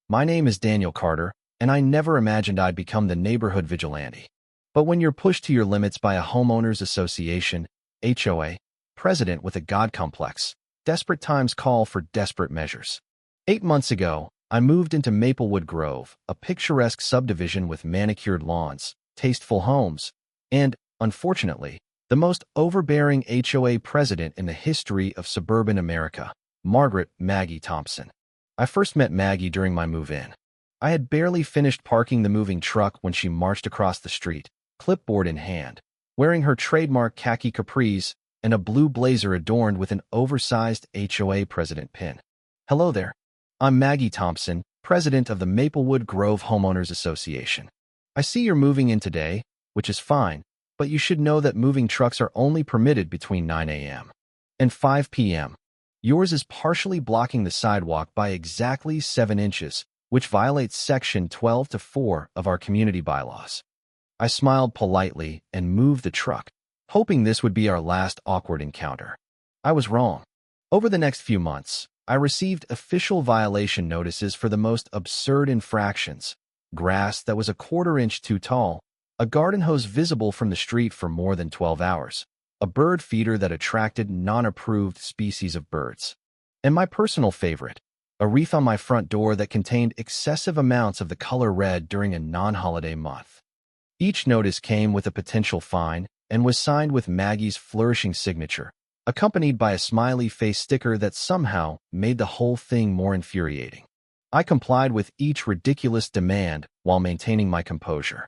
My name is Daniel Carter, and I never imagined I'd become the neighborhood vigilante. But when you're pushed to your limits by a homeowners association, HOA, president with a God complex, desperate times call for desperate measures. 8 months ago, I moved into Maplewood Grove, a picturesque subdivision with manicured lawns, tasteful homes, and, unfortunately, the most overbearing HOA president in the history of suburban America, Margaret Maggie Thompson. I first met Maggie during my move-in. I had barely finished parking the moving truck when she marched across the street, clipboard in hand, wearing her trademark khaki capris and a blue blazer adorned with an oversized HOA president pin. "Hello there. I'm Maggie Thompson, president of the Maplewood Grove Homeowners Association. I see you're moving in today, which is fine, but you should know that moving trucks are only permitted between 9 a.m. and 5 p.m. Yours is partially blocking the sidewalk by exactly 7 inches, which violates Section 12-4 of our community bylaws." I smiled politely and moved the truck, hoping this would be our last awkward encounter. I was wrong. Over the next few months, I received official violation notices for the most absurd infractions: grass that was a quarter-inch too tall, a garden hose visible from the street for more than 12 hours, a bird feeder that attracted non-approved species of birds, and my personal favorite, a wreath on my front door that contained excessive amounts of the color red during a non-holiday month. Each notice came with a potential fine and was signed with Maggie's flourishing signature, accompanied by a smiley face sticker that somehow made the whole thing more infuriating. I complied with each ridiculous demand while maintaining my composure.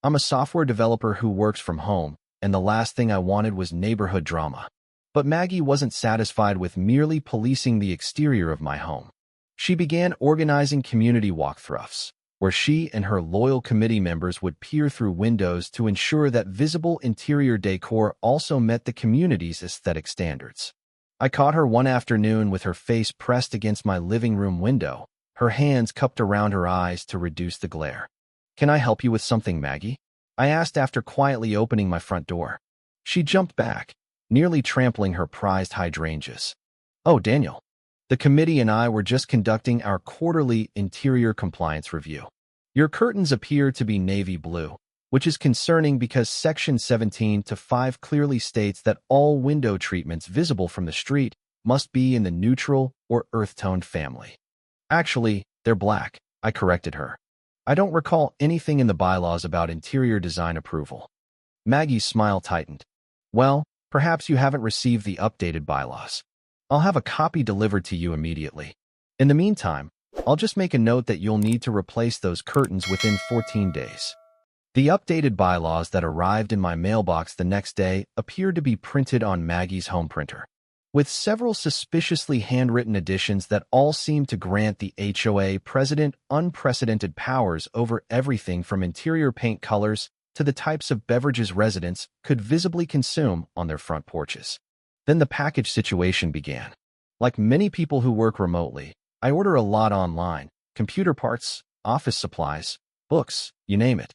I'm a software developer who works from home, and the last thing I wanted was neighborhood drama. But Maggie wasn't satisfied with merely policing the exterior of my home. She began organizing community walkthroughs, where she and her loyal committee members would peer through windows to ensure that visible interior decor also met the community's aesthetic standards. I caught her one afternoon with her face pressed against my living room window, her hands cupped around her eyes to reduce the glare. "Can I help you with something, Maggie?" I asked after quietly opening my front door. She jumped back, nearly trampling her prized hydrangeas. "Oh, Daniel. The committee and I were just conducting our quarterly interior compliance review. Your curtains appear to be navy blue, which is concerning because Section 17-5 clearly states that all window treatments visible from the street must be in the neutral or earth-toned family." "Actually, they're black," I corrected her. "I don't recall anything in the bylaws about interior design approval." Maggie's smile tightened. "Well, perhaps you haven't received the updated bylaws. I'll have a copy delivered to you immediately. In the meantime, I'll just make a note that you'll need to replace those curtains within 14 days. The updated bylaws that arrived in my mailbox the next day appeared to be printed on Maggie's home printer, with several suspiciously handwritten additions that all seemed to grant the HOA president unprecedented powers over everything from interior paint colors to the types of beverages residents could visibly consume on their front porches. Then the package situation began. Like many people who work remotely, I order a lot online: computer parts, office supplies, books, you name it.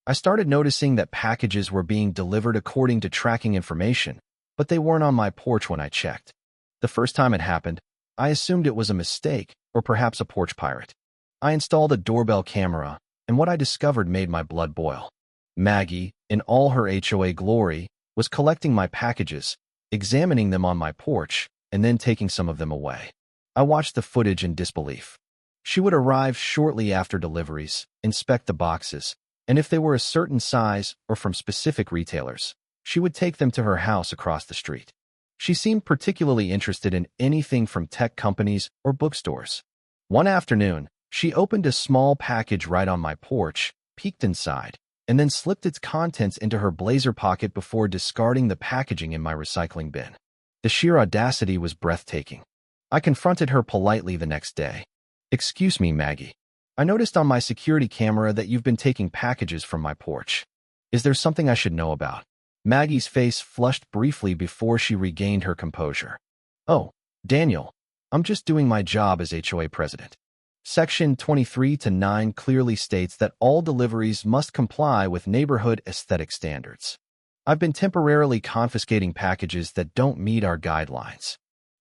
I started noticing that packages were being delivered according to tracking information, but they weren't on my porch when I checked. The first time it happened, I assumed it was a mistake or perhaps a porch pirate. I installed a doorbell camera, and what I discovered made my blood boil. Maggie, in all her HOA glory, was collecting my packages, examining them on my porch, and then taking some of them away. I watched the footage in disbelief. She would arrive shortly after deliveries, inspect the boxes, and if they were a certain size or from specific retailers, she would take them to her house across the street. She seemed particularly interested in anything from tech companies or bookstores. One afternoon, she opened a small package right on my porch, peeked inside, and then slipped its contents into her blazer pocket before discarding the packaging in my recycling bin. The sheer audacity was breathtaking. I confronted her politely the next day. "Excuse me, Maggie. I noticed on my security camera that you've been taking packages from my porch. Is there something I should know about?" Maggie's face flushed briefly before she regained her composure. "Oh, Daniel, I'm just doing my job as HOA president. Section 23-9 clearly states that all deliveries must comply with neighborhood aesthetic standards. I've been temporarily confiscating packages that don't meet our guidelines."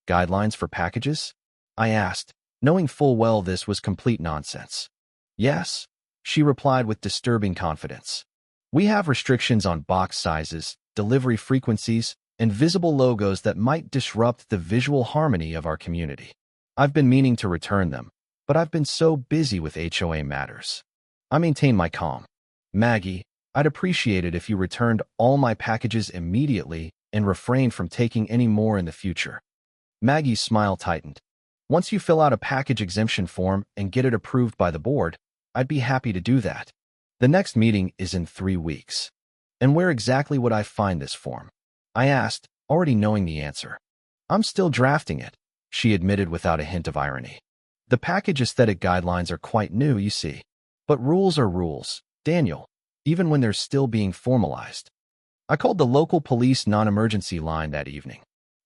"Guidelines for packages?" I asked, knowing full well this was complete nonsense. Yes, she replied with disturbing confidence. We have restrictions on box sizes, delivery frequencies, and visible logos that might disrupt the visual harmony of our community. I've been meaning to return them, but I've been so busy with HOA matters. I maintain my calm. Maggie, I'd appreciate it if you returned all my packages immediately and refrained from taking any more in the future. Maggie's smile tightened. Once you fill out a package exemption form and get it approved by the board, I'd be happy to do that. The next meeting is in 3 weeks. And where exactly would I find this form? I asked, already knowing the answer. I'm still drafting it, she admitted without a hint of irony. The package aesthetic guidelines are quite new, you see. But rules are rules, Daniel, even when they're still being formalized. I called the local police non-emergency line that evening.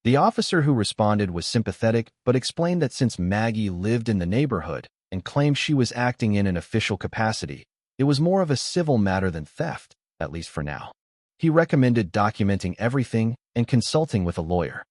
The officer who responded was sympathetic but explained that since Maggie lived in the neighborhood and claimed she was acting in an official capacity, it was more of a civil matter than theft, at least for now. He recommended documenting everything and consulting with a lawyer.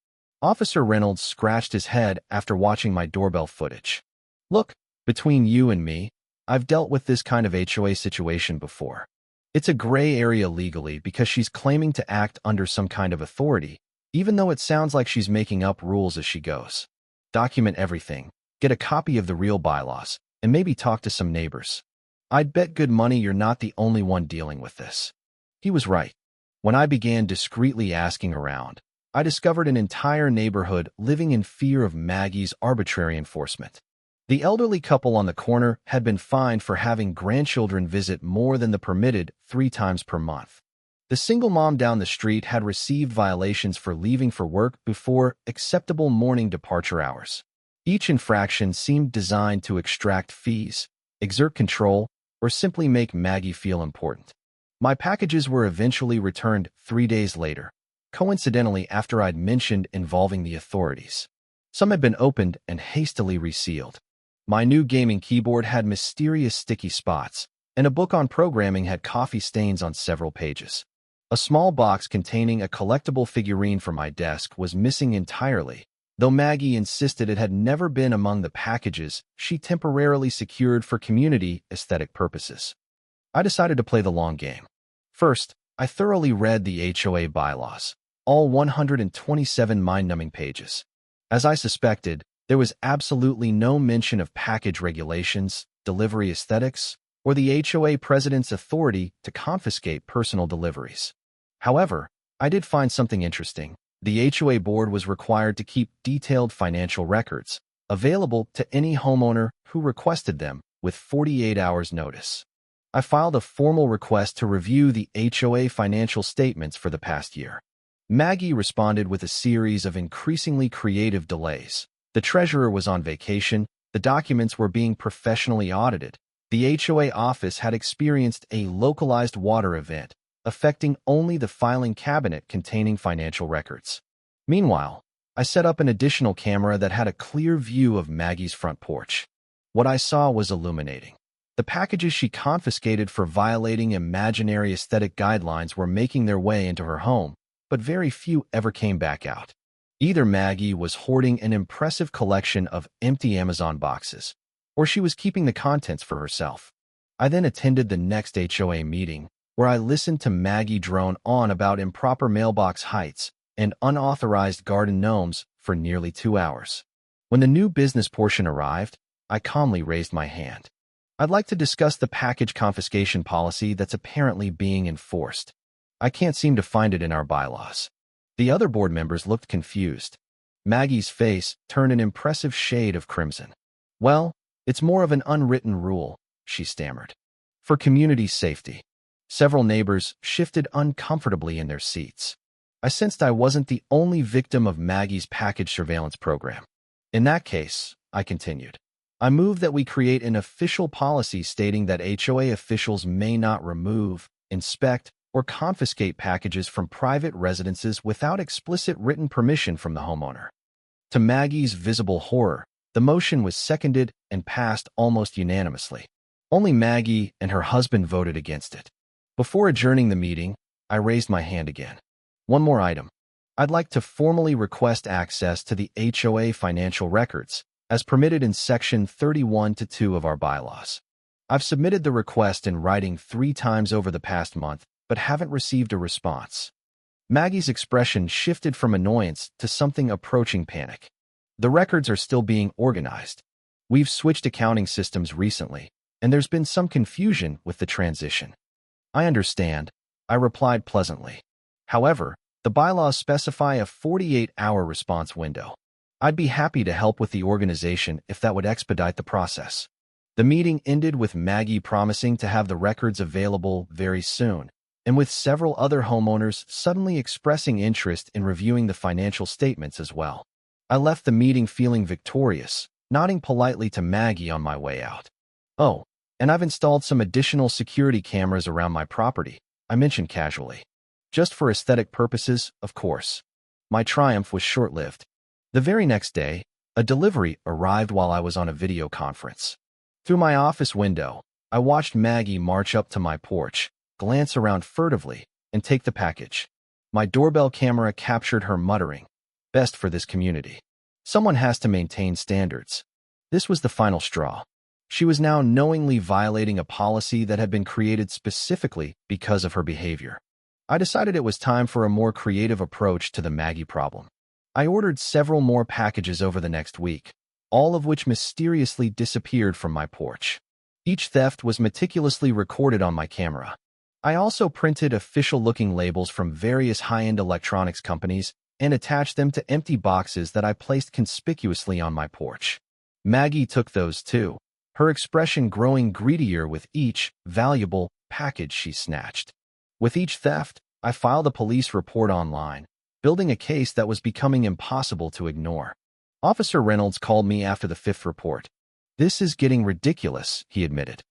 Officer Reynolds scratched his head after watching my doorbell footage. Look, between you and me, I've dealt with this kind of HOA situation before. It's a gray area legally because she's claiming to act under some kind of authority, even though it sounds like she's making up rules as she goes. Document everything, get a copy of the real bylaws, and maybe talk to some neighbors. I'd bet good money you're not the only one dealing with this. He was right. When I began discreetly asking around, I discovered an entire neighborhood living in fear of Maggie's arbitrary enforcement. The elderly couple on the corner had been fined for having grandchildren visit more than the permitted 3 times per month. The single mom down the street had received violations for leaving for work before acceptable morning departure hours. Each infraction seemed designed to extract fees, exert control, or simply make Maggie feel important. My packages were eventually returned 3 days later, coincidentally after I'd mentioned involving the authorities. Some had been opened and hastily resealed. My new gaming keyboard had mysterious sticky spots, and a book on programming had coffee stains on several pages. A small box containing a collectible figurine for my desk was missing entirely, though Maggie insisted it had never been among the packages she temporarily secured for community aesthetic purposes. I decided to play the long game. First, I thoroughly read the HOA bylaws, all 127 mind-numbing pages. As I suspected, there was absolutely no mention of package regulations, delivery aesthetics, or the HOA president's authority to confiscate personal deliveries. However, I did find something interesting. The HOA board was required to keep detailed financial records, available to any homeowner who requested them with 48 hours notice. I filed a formal request to review the HOA financial statements for the past year. Maggie responded with a series of increasingly creative delays. The treasurer was on vacation, the documents were being professionally audited, the HOA office had experienced a localized water event, affecting only the filing cabinet containing financial records. Meanwhile, I set up an additional camera that had a clear view of Maggie's front porch. What I saw was illuminating. The packages she confiscated for violating imaginary aesthetic guidelines were making their way into her home, but very few ever came back out. Either Maggie was hoarding an impressive collection of empty Amazon boxes, or she was keeping the contents for herself. I then attended the next HOA meeting, where I listened to Maggie drone on about improper mailbox heights and unauthorized garden gnomes for nearly 2 hours. When the new business portion arrived, I calmly raised my hand. I'd like to discuss the package confiscation policy that's apparently being enforced. I can't seem to find it in our bylaws. The other board members looked confused. Maggie's face turned an impressive shade of crimson. Well, it's more of an unwritten rule, she stammered. For community safety. Several neighbors shifted uncomfortably in their seats. I sensed I wasn't the only victim of Maggie's package surveillance program. In that case, I continued, I move that we create an official policy stating that HOA officials may not remove, inspect, or confiscate packages from private residences without explicit written permission from the homeowner. To Maggie's visible horror, the motion was seconded and passed almost unanimously. Only Maggie and her husband voted against it. Before adjourning the meeting, I raised my hand again. One more item. I'd like to formally request access to the HOA financial records, as permitted in Section 31(2) of our bylaws. I've submitted the request in writing 3 times over the past month, but haven't received a response. Maggie's expression shifted from annoyance to something approaching panic. The records are still being organized. We've switched accounting systems recently, and there's been some confusion with the transition. I understand, I replied pleasantly. However, the bylaws specify a 48-hour response window. I'd be happy to help with the organization if that would expedite the process. The meeting ended with Maggie promising to have the records available very soon, and with several other homeowners suddenly expressing interest in reviewing the financial statements as well. I left the meeting feeling victorious, nodding politely to Maggie on my way out. Oh, and I've installed some additional security cameras around my property, I mentioned casually. Just for aesthetic purposes, of course. My triumph was short-lived. The very next day, a delivery arrived while I was on a video conference. Through my office window, I watched Maggie march up to my porch, glance around furtively, and take the package. My doorbell camera captured her muttering, "Best for this community. Someone has to maintain standards." This was the final straw. She was now knowingly violating a policy that had been created specifically because of her behavior. I decided it was time for a more creative approach to the Maggie problem. I ordered several more packages over the next week, all of which mysteriously disappeared from my porch. Each theft was meticulously recorded on my camera. I also printed official-looking labels from various high-end electronics companies and attached them to empty boxes that I placed conspicuously on my porch. Maggie took those too, her expression growing greedier with each valuable package she snatched. With each theft, I filed a police report online, building a case that was becoming impossible to ignore. Officer Reynolds called me after the 5th report. "This is getting ridiculous," he admitted.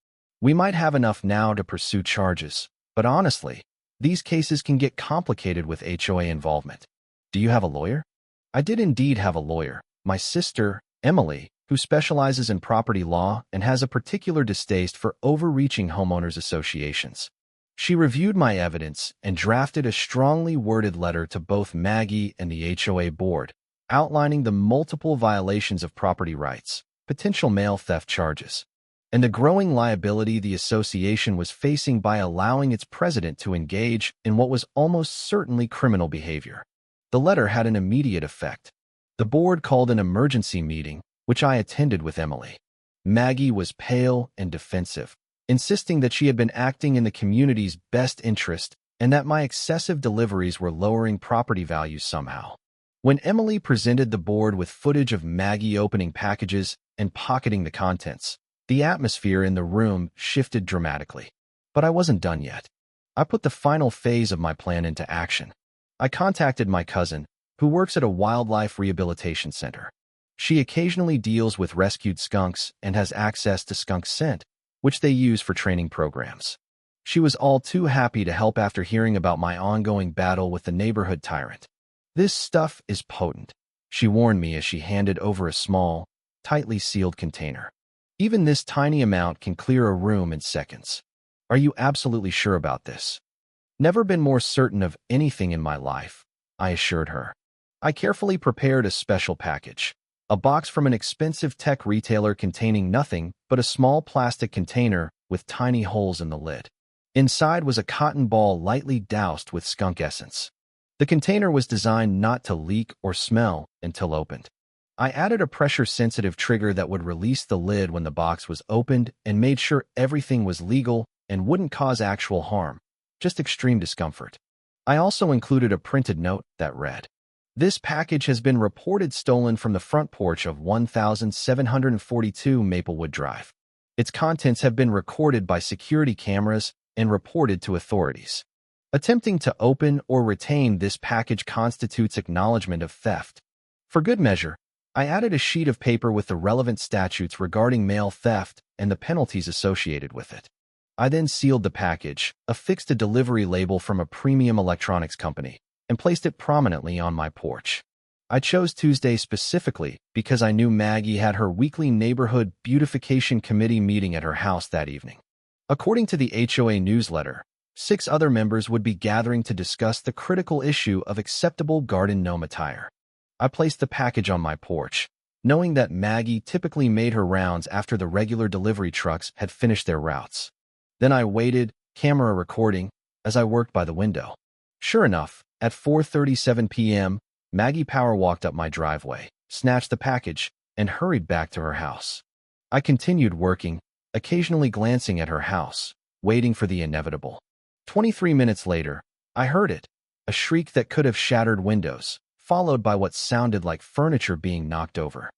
"We might have enough now to pursue charges, but honestly, these cases can get complicated with HOA involvement. Do you have a lawyer?" I did indeed have a lawyer, my sister, Emily, who specializes in property law and has a particular distaste for overreaching homeowners associations. She reviewed my evidence and drafted a strongly worded letter to both Maggie and the HOA board, outlining the multiple violations of property rights, potential mail theft charges, and the growing liability the association was facing by allowing its president to engage in what was almost certainly criminal behavior. The letter had an immediate effect. The board called an emergency meeting, which I attended with Emily. Maggie was pale and defensive, insisting that she had been acting in the community's best interest and that my excessive deliveries were lowering property values somehow. When Emily presented the board with footage of Maggie opening packages and pocketing the contents, the atmosphere in the room shifted dramatically. But I wasn't done yet. I put the final phase of my plan into action. I contacted my cousin, who works at a wildlife rehabilitation center. She occasionally deals with rescued skunks and has access to skunk scent, which they use for training programs. She was all too happy to help after hearing about my ongoing battle with the neighborhood tyrant. "This stuff is potent," she warned me as she handed over a small, tightly sealed container. "Even this tiny amount can clear a room in seconds. Are you absolutely sure about this?" "Never been more certain of anything in my life," I assured her. I carefully prepared a special package, a box from an expensive tech retailer containing nothing but a small plastic container with tiny holes in the lid. Inside was a cotton ball lightly doused with skunk essence. The container was designed not to leak or smell until opened. I added a pressure-sensitive trigger that would release the lid when the box was opened and made sure everything was legal and wouldn't cause actual harm, just extreme discomfort. I also included a printed note that read, "This package has been reported stolen from the front porch of 1742 Maplewood Drive. Its contents have been recorded by security cameras and reported to authorities. Attempting to open or retain this package constitutes acknowledgement of theft." For good measure, I added a sheet of paper with the relevant statutes regarding mail theft and the penalties associated with it. I then sealed the package, affixed a delivery label from a premium electronics company, and placed it prominently on my porch. I chose Tuesday specifically because I knew Maggie had her weekly neighborhood beautification committee meeting at her house that evening. According to the HOA newsletter, 6 other members would be gathering to discuss the critical issue of acceptable garden gnome attire. I placed the package on my porch, knowing that Maggie typically made her rounds after the regular delivery trucks had finished their routes. Then I waited, camera recording, as I worked by the window. Sure enough, at 4:37 p.m., Maggie Power walked up my driveway, snatched the package, and hurried back to her house. I continued working, occasionally glancing at her house, waiting for the inevitable. 23 minutes later, I heard it, a shriek that could have shattered windows, followed by what sounded like furniture being knocked over.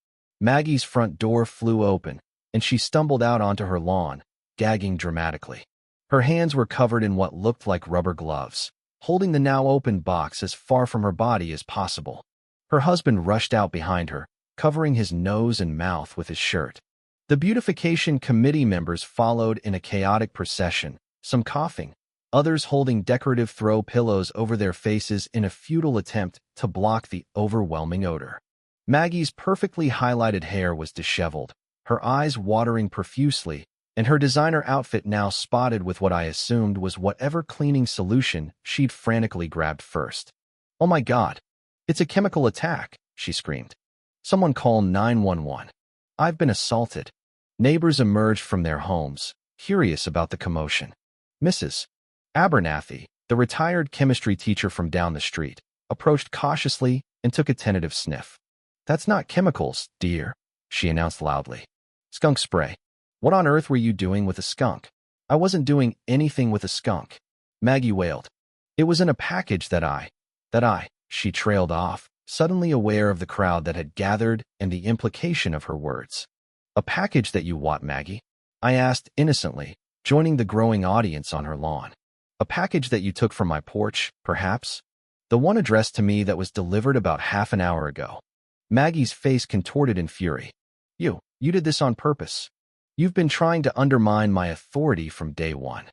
Maggie's front door flew open, and she stumbled out onto her lawn, gagging dramatically. Her hands were covered in what looked like rubber gloves, holding the now open box as far from her body as possible. Her husband rushed out behind her, covering his nose and mouth with his shirt. The beautification committee members followed in a chaotic procession, some coughing, others holding decorative throw pillows over their faces in a futile attempt to block the overwhelming odor. Maggie's perfectly highlighted hair was disheveled, her eyes watering profusely, and her designer outfit now spotted with what I assumed was whatever cleaning solution she'd frantically grabbed first. "Oh my God, it's a chemical attack," she screamed. "Someone call 911. I've been assaulted." Neighbors emerged from their homes, curious about the commotion. Mrs. Abernathy, the retired chemistry teacher from down the street, approached cautiously and took a tentative sniff. "That's not chemicals, dear," she announced loudly. "Skunk spray. What on earth were you doing with a skunk?" "I wasn't doing anything with a skunk," Maggie wailed. "It was in a package that I, she trailed off, suddenly aware of the crowd that had gathered and the implication of her words. "A package that you what, Maggie?" I asked innocently, joining the growing audience on her lawn. "A package that you took from my porch, perhaps? The one addressed to me that was delivered about half an hour ago." Maggie's face contorted in fury. You did this on purpose. You've been trying to undermine my authority from day one."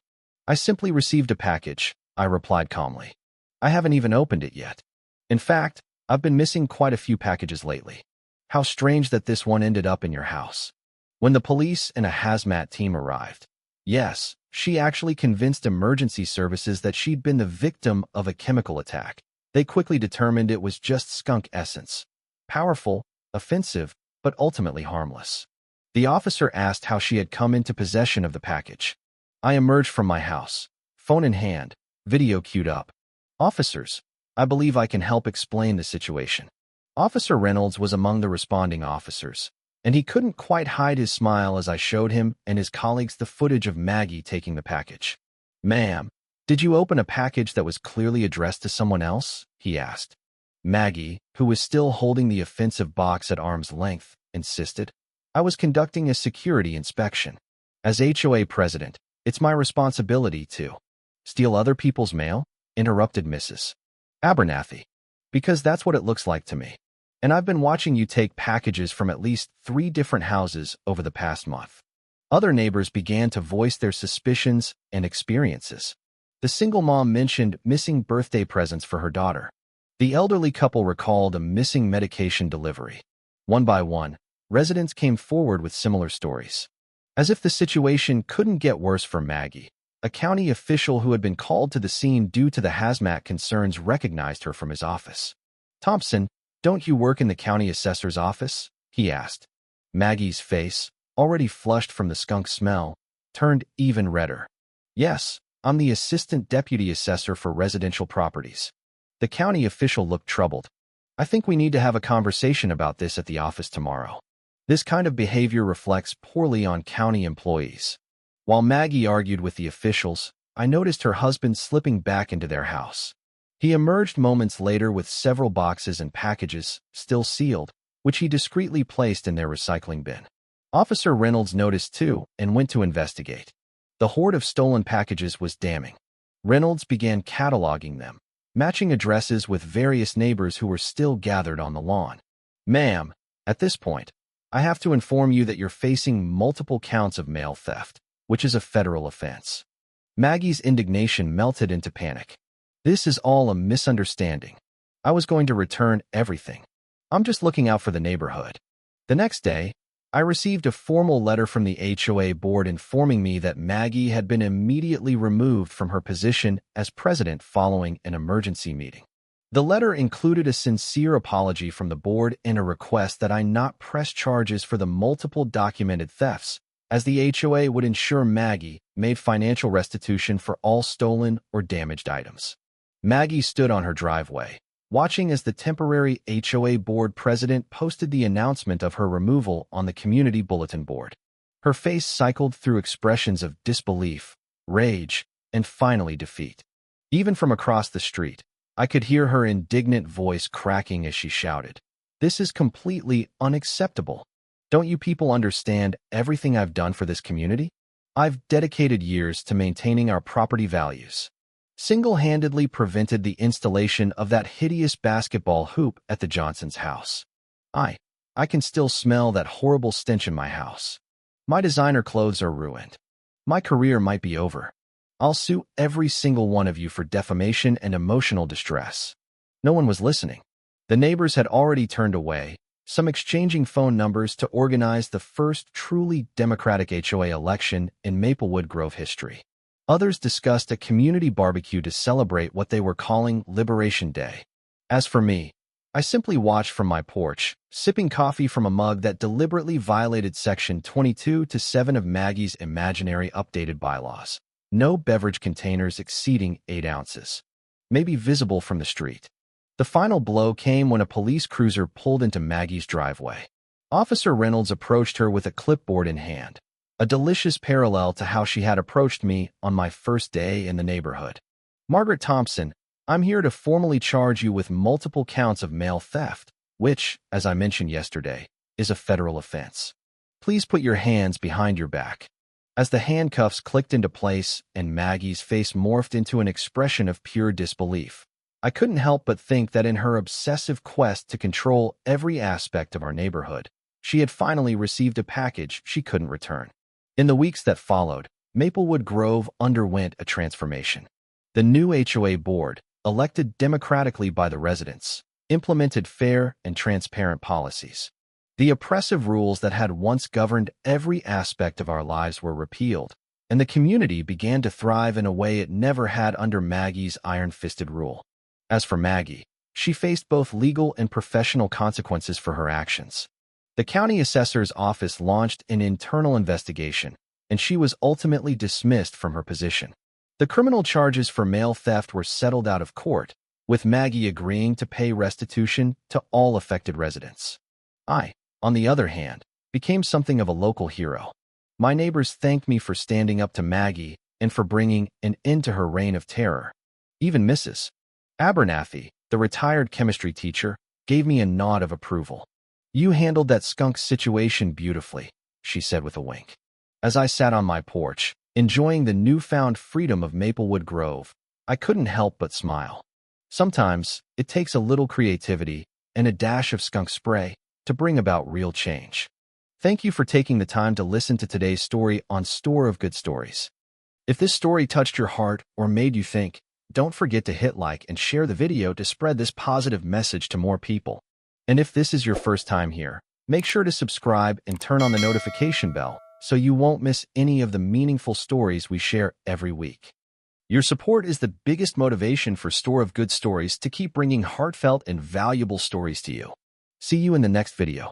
"I simply received a package," I replied calmly. "I haven't even opened it yet. In fact, I've been missing quite a few packages lately. How strange that this one ended up in your house." When the police and a hazmat team arrived, yes, she actually convinced emergency services that she'd been the victim of a chemical attack. They quickly determined it was just skunk essence. Powerful, offensive, but ultimately harmless. The officer asked how she had come into possession of the package. I emerged from my house, phone in hand, video queued up. "Officers, I believe I can help explain the situation." Officer Reynolds was among the responding officers, and he couldn't quite hide his smile as I showed him and his colleagues the footage of Maggie taking the package. "Ma'am, did you open a package that was clearly addressed to someone else?" he asked. Maggie, who was still holding the offensive box at arm's length, insisted. "I was conducting a security inspection. As HOA president, it's my responsibility to—" "Steal other people's mail?" interrupted Mrs. Abernathy. "Because that's what it looks like to me. And I've been watching you take packages from at least 3 different houses over the past month." Other neighbors began to voice their suspicions and experiences. The single mom mentioned missing birthday presents for her daughter. The elderly couple recalled a missing medication delivery. One by one, residents came forward with similar stories. As if the situation couldn't get worse for Maggie, a county official who had been called to the scene due to the hazmat concerns recognized her from his office. "Thompson, don't you work in the county assessor's office?" he asked. Maggie's face, already flushed from the skunk smell, turned even redder. "Yes, I'm the assistant deputy assessor for residential properties." The county official looked troubled. "I think we need to have a conversation about this at the office tomorrow. This kind of behavior reflects poorly on county employees." While Maggie argued with the officials, I noticed her husband slipping back into their house. He emerged moments later with several boxes and packages, still sealed, which he discreetly placed in their recycling bin. Officer Reynolds noticed too and went to investigate. The horde of stolen packages was damning. Reynolds began cataloging them, matching addresses with various neighbors who were still gathered on the lawn. "Ma'am, at this point, I have to inform you that you're facing multiple counts of mail theft, which is a federal offense." Maggie's indignation melted into panic. "This is all a misunderstanding. I was going to return everything. I'm just looking out for the neighborhood." The next day, I received a formal letter from the HOA board informing me that Maggie had been immediately removed from her position as president following an emergency meeting. The letter included a sincere apology from the board and a request that I not press charges for the multiple documented thefts, as the HOA would ensure Maggie made financial restitution for all stolen or damaged items. Maggie stood on her driveway, watching as the temporary HOA board president posted the announcement of her removal on the community bulletin board. Her face cycled through expressions of disbelief, rage, and finally defeat. Even from across the street, I could hear her indignant voice cracking as she shouted, "This is completely unacceptable. Don't you people understand everything I've done for this community? I've dedicated years to maintaining our property values. Single-handedly prevented the installation of that hideous basketball hoop at the Johnsons' house. I can still smell that horrible stench in my house. My designer clothes are ruined. My career might be over. I'll sue every single one of you for defamation and emotional distress." No one was listening. The neighbors had already turned away, some exchanging phone numbers to organize the first truly democratic HOA election in Maplewood Grove history. Others discussed a community barbecue to celebrate what they were calling Liberation Day. As for me, I simply watched from my porch, sipping coffee from a mug that deliberately violated Section 22-7 of Maggie's imaginary updated bylaws. No beverage containers exceeding 8 ounces may be visible from the street. The final blow came when a police cruiser pulled into Maggie's driveway. Officer Reynolds approached her with a clipboard in hand, a delicious parallel to how she had approached me on my first day in the neighborhood. "Margaret Thompson, I'm here to formally charge you with multiple counts of mail theft, which, as I mentioned yesterday, is a federal offense. Please put your hands behind your back." As the handcuffs clicked into place and Maggie's face morphed into an expression of pure disbelief, I couldn't help but think that in her obsessive quest to control every aspect of our neighborhood, she had finally received a package she couldn't return. In the weeks that followed, Maplewood Grove underwent a transformation. The new HOA board, elected democratically by the residents, implemented fair and transparent policies. The oppressive rules that had once governed every aspect of our lives were repealed, and the community began to thrive in a way it never had under Maggie's iron-fisted rule. As for Maggie, she faced both legal and professional consequences for her actions. The county assessor's office launched an internal investigation, and she was ultimately dismissed from her position. The criminal charges for mail theft were settled out of court, with Maggie agreeing to pay restitution to all affected residents. I, on the other hand, became something of a local hero. My neighbors thanked me for standing up to Maggie and for bringing an end to her reign of terror. Even Mrs. Abernathy, the retired chemistry teacher, gave me a nod of approval. "You handled that skunk situation beautifully," she said with a wink. As I sat on my porch, enjoying the newfound freedom of Maplewood Grove, I couldn't help but smile. Sometimes, it takes a little creativity and a dash of skunk spray to bring about real change. Thank you for taking the time to listen to today's story on Store of Good Stories. If this story touched your heart or made you think, don't forget to hit like and share the video to spread this positive message to more people. And if this is your first time here, make sure to subscribe and turn on the notification bell so you won't miss any of the meaningful stories we share every week. Your support is the biggest motivation for Store of Good Stories to keep bringing heartfelt and valuable stories to you. See you in the next video.